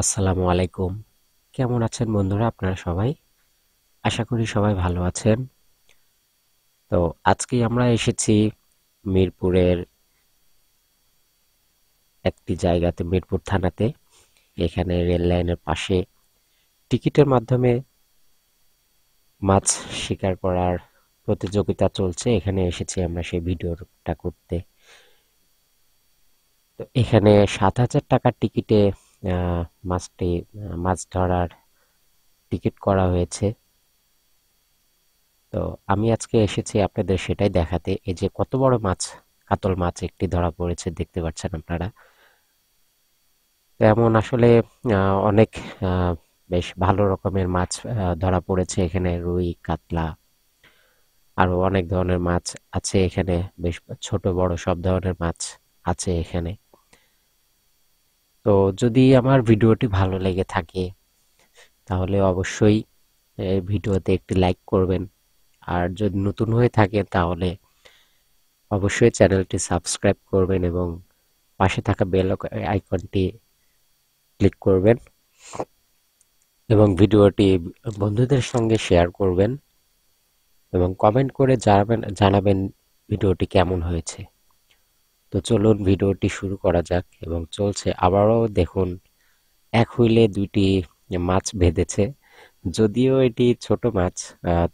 আসসালামু আলাইকুম। কেমন আছেন বন্ধুরা আপনারা সবাই? আশা করি সবাই ভালো আছেন। তো আজকে আমরা এসেছি মিরপুরের একটি জায়গাতে, মিরপুর থানাতে। এখানে রেল লাইনের পাশে টিকিটের মাধ্যমে মাছ শিকার করার প্রতিযোগিতা চলছে। এখানে এসেছি আমরা সেই ভিডিওটা করতে। তো এখানে ৭,০০০ টাকার টিকিটে আহ, মাছ ধরার টিকিট করা হয়েছে। তো আমি আজকে এসেছি আপনাদের সেটাই দেখাতে। এই যে কত বড় মাছ, কাতল মাছ একটি ধরা পড়েছে, দেখতে পাচ্ছেন আপনারা। তো এমন আসলে অনেক আহ, বেশ ভালো রকমের মাছ ধরা পড়েছে এখানে। রুই, কাতলা, আরো অনেক ধরনের মাছ আছে এখানে। বেশ ছোট বড় সব ধরনের মাছ আছে এখানে। তো যদি আমার ভিডিওটি ভালো লেগে থাকে তাহলে অবশ্যই এই ভিডিওতে একটি লাইক করবেন। আর যদি নতুন হয়ে থাকেন তাহলে অবশ্যই চ্যানেলটি সাবস্ক্রাইব করবেন এবং পাশে থাকা বেল আইকনটি ক্লিক করবেন এবং ভিডিওটি বন্ধুদের সঙ্গে শেয়ার করবেন এবং কমেন্ট করে জানাবেন ভিডিওটি কেমন হয়েছে। তো চলুন ভিডিওটি শুরু করা যাক। এবং চলছে, আবারও দেখুন, এক হুইলে দুইটি মাছ বেঁধেছে। যদিও এটি ছোট মাছ,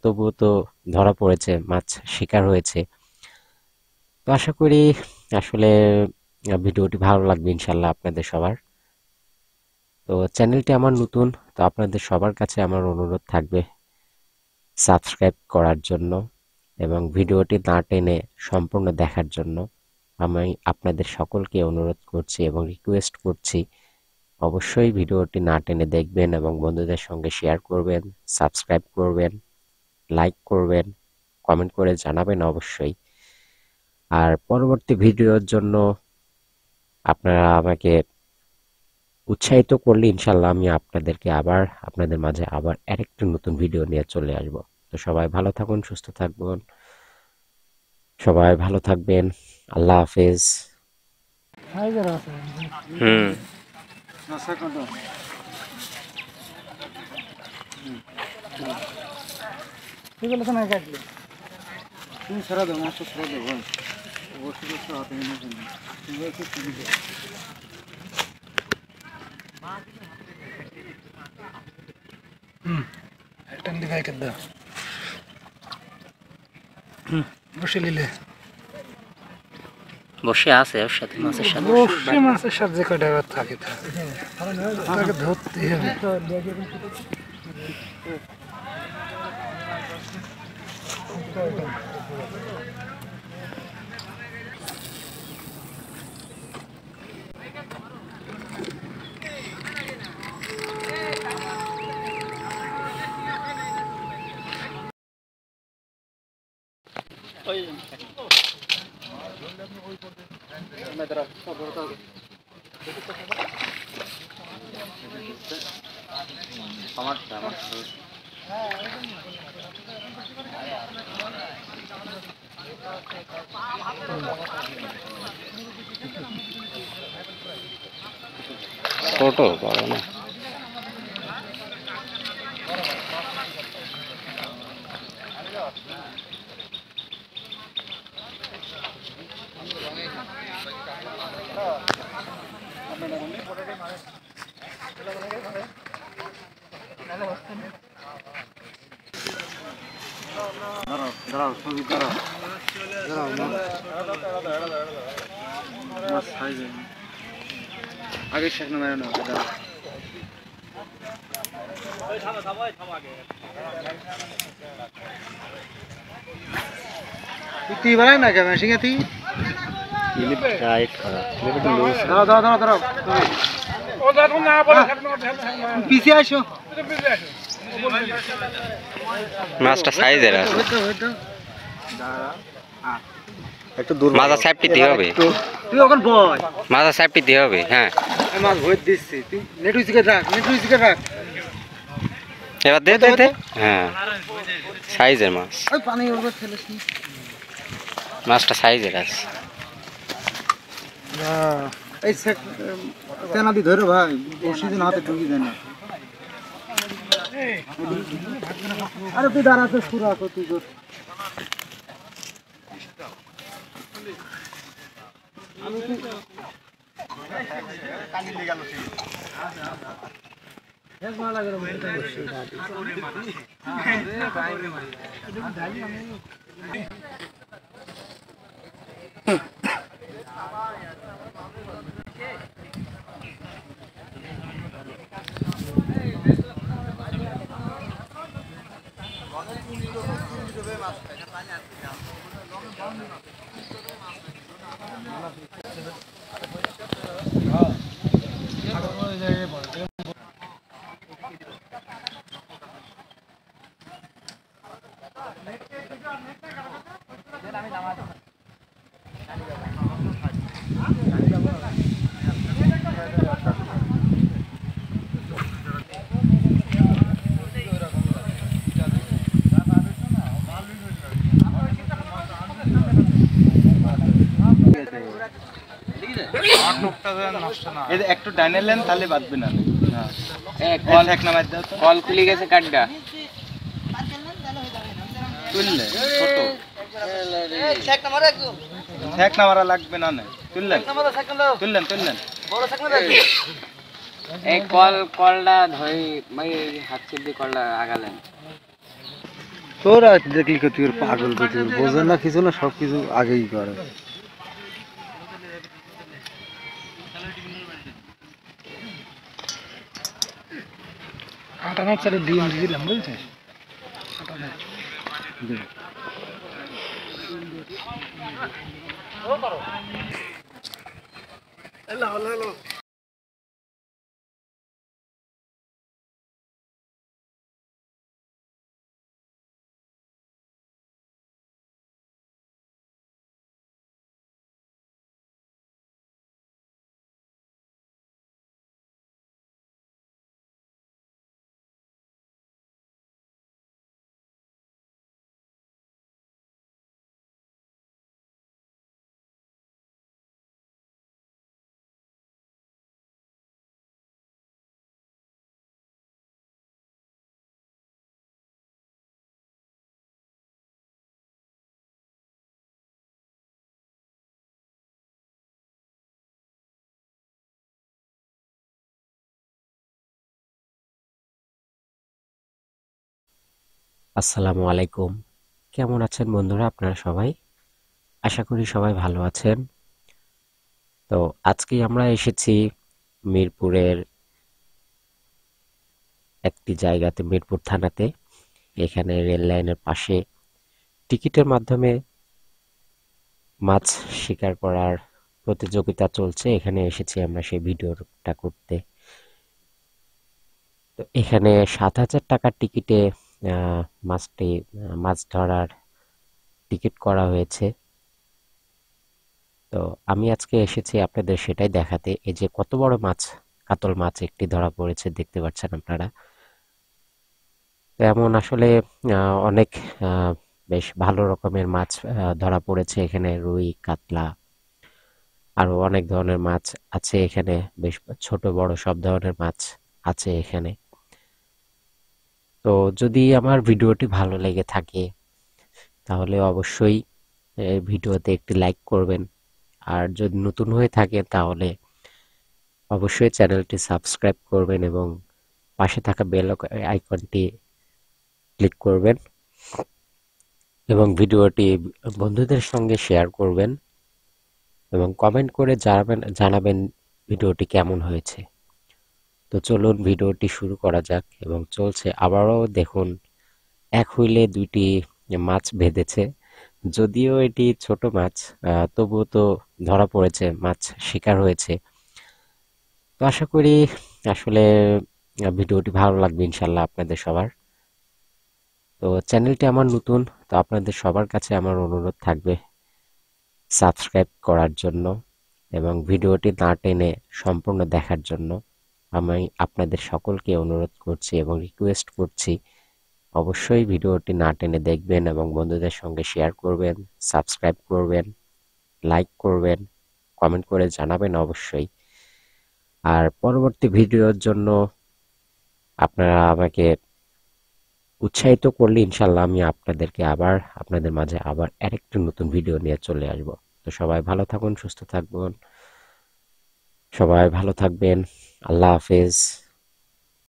তবুও তো ধরা পড়েছে, মাছ শিকার হয়েছে। তো আশা করি আসলে ভিডিওটি ভালো লাগবে ইনশাল্লাহ আপনাদের সবার। তো চ্যানেলটি আমার নতুন, তো আপনাদের সবার কাছে আমার অনুরোধ থাকবে সাবস্ক্রাইব করার জন্য এবং ভিডিওটি না টেনে সম্পূর্ণ দেখার জন্য। আমি আপনাদের সকলকে অনুরোধ করছি এবং রিকোয়েস্ট করছি অবশ্যই ভিডিওটি না টেনে দেখবেন এবং বন্ধুদের সঙ্গে শেয়ার করবেন, সাবস্ক্রাইব করবেন, লাইক করবেন, কমেন্ট করে জানাবেন অবশ্যই। আর পরবর্তী ভিডিওর জন্য আপনারা আমাকে উৎসাহিত করলে ইনশাল্লাহ আমি আপনাদের মাঝে আবার আরেকটি নতুন ভিডিও নিয়ে চলে আসব। তো সবাই ভালো থাকুন, সুস্থ থাকবেন, সবাই ভালো থাকবেন। আল্লাহ হাফেজ। হুম। তুমি সরা দাও, মাছটা সরা দাও ভাই। অবশ্যই তো হাতে নিয়ে নেবেন। তুমি একটু তুলে দাও। একটা দিকে কেটে দাও। বসে নিলে বসে আছে ওর সাথে, মাছের সাথে। বসে মাছের সাথে যে কয়টা এবার থাকে তাকে ধরতেই হবে। ছোট বড় না। দাঁড়াও দাঁড়াও, ছবি দাঁড়াও দাঁড়াও। মাছ খাই যাবে আগে শেখ না মেরে নাও। দাঁড়াও তুই বানাই না কেমন সিংহে তুই। দাঁড়াও দাঁড়াও দাঁড়াও দাঁড়াও, পিছিয়ে আসো। মাছটা সাইজের আছে, একটু দূর মাথা সেফটি দিয়ে হবে, তুই ওখান বয়। মাথা সেফটি দিয়ে হবে। হ্যাঁ, আমি মাছ ভয় দিচ্ছি, তুই নেটু চিকে রাখ, নেটু চিকে রাখ। এবার দে দে দে। হ্যাঁ, সাইজের মাছ, ওই পানি ওর উপর ফেলিস মাছটা সাইজের আছে। না। এই তেনা দি ধরে ভাই বসি যেন হাতে ঢুকি দেয় না। আরে তুই দাঁড়াতে শুরু আছো তুই তোর আমি তুই কালি লেগে গেল এক মালা করে বসে আরে ভাই রে ভাই এটা দাঁড়ি আমি একটু ডাইনে নেন তাহলে বাঁধবে না। কল এক নামার দাও তো। কল খুলে গেছে কাটটা তুললে ছোট ঠেক নামারা লাগবে না না তুললেন তুললেন তুললেন এই কলটা ধরে মানে হাত দিয়ে কলটা আগালেন। তোরা দেখলি কি তুই পাগল তুই বোঝে না কিছু না সব কিছু আগেই করে আটা না চালে ডিম দিলাম বুঝছিস হ্যালো হ্যালো আসসালামু আলাইকুম। কেমন আছেন বন্ধুরা আপনারা সবাই? আশা করি সবাই ভালো আছেন। তো আজকে আমরা এসেছি মিরপুরের একটি জায়গাতে, মিরপুর থানাতে। এখানে রেল লাইনের পাশে টিকিটের মাধ্যমে মাছ শিকার করার প্রতিযোগিতা চলছে। এখানে এসেছি আমরা সেই ভিডিওটা করতে। তো এখানে 7,000 টাকার টিকিটে মাছ ধরার টিকিট করা হয়েছে। তো আমি আজকে এসেছি আপনাদের সেটাই দেখাতে। এই যে কত বড় মাছ, কাতল মাছ একটি ধরা পড়েছে, দেখতে পাচ্ছেন আপনারা। তো এমন আসলে অনেক বেশ ভালো রকমের মাছ ধরা পড়েছে এখানে। রুই, কাতলা, আরো অনেক ধরনের মাছ আছে এখানে। বেশ ছোট বড় সব ধরনের মাছ আছে এখানে। তো যদি আমার ভিডিওটি ভালো লেগে থাকে তাহলে অবশ্যই এই ভিডিওতে একটি লাইক করবেন। আর যদি নতুন হয়ে থাকেন তাহলে অবশ্যই চ্যানেলটি সাবস্ক্রাইব করবেন এবং পাশে থাকা বেল আইকনটি ক্লিক করবেন এবং ভিডিওটি বন্ধুদের সঙ্গে শেয়ার করবেন এবং কমেন্ট করে জানাবেন ভিডিওটি কেমন হয়েছে। তো চলুন ভিডিওটি শুরু করা যাক। এবং চলছে, আবারও দেখুন এক হুইলে দুইটি মাছ বেঁধেছে। যদিও এটি ছোট মাছ, তবুও তো ধরা পড়েছে, মাছ শিকার হয়েছে। তো আশা করি আসলে ভিডিওটি ভালো লাগবে ইনশাল্লাহ আপনাদের সবার। তো চ্যানেলটি আমার নতুন, তো আপনাদের সবার কাছে আমার অনুরোধ থাকবে সাবস্ক্রাইব করার জন্য এবং ভিডিওটি না টেনে সম্পূর্ণ দেখার জন্য আমি আপনাদের সকলকে অনুরোধ করছি এবং রিকোয়েস্ট করছি অবশ্যই ভিডিওটি না টেনে দেখবেন এবং বন্ধুদের সঙ্গে শেয়ার করবেন, সাবস্ক্রাইব করবেন, লাইক করবেন, কমেন্ট করে জানাবেন অবশ্যই। আর পরবর্তী ভিডিওর জন্য আপনারা আমাকে উৎসাহিত করলে ইনশাল্লাহ আমি আপনাদের মাঝে আবার আরেকটি নতুন ভিডিও নিয়ে চলে আসব। তো সবাই ভালো থাকুন, সুস্থ থাকবেন, সবাই ভালো থাকবেন। আল্লাহ হাফেজ।